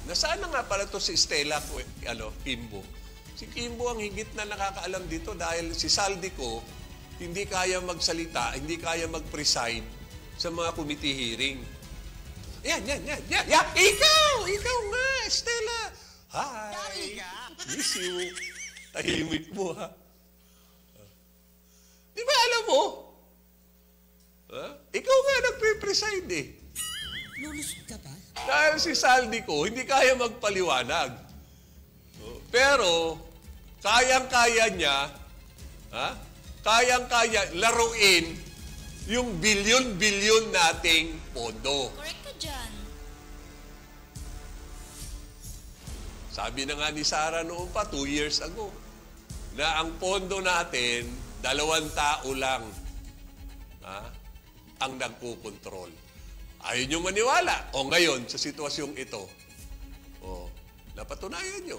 Nasaan na nga pala to si Stella Kimbo? Si Kimbo ang higit na nakakaalam dito dahil si Saldico hindi kaya magsalita, hindi kaya mag-preside sa mga committee hearing. Yan. Ikaw nga, Stella. Hi. Miss you. Tahimik mo, ha? Di ba alam mo? Ikaw nga nagpe-preside eh. Lulusot ka pa? Dahil si Saldico hindi kaya magpaliwanag. Pero, kayang-kaya niya, kayang-kaya laruin yung bilyon-bilyon nating pondo. Correct ka dyan. Sabi na nga ni Sara noon pa, 2 years ago, na ang pondo natin, 2 tao lang ang nagkukontrol. Ayaw nyo maniwala. O ngayon, sa sitwasyong ito, napatunayan nyo.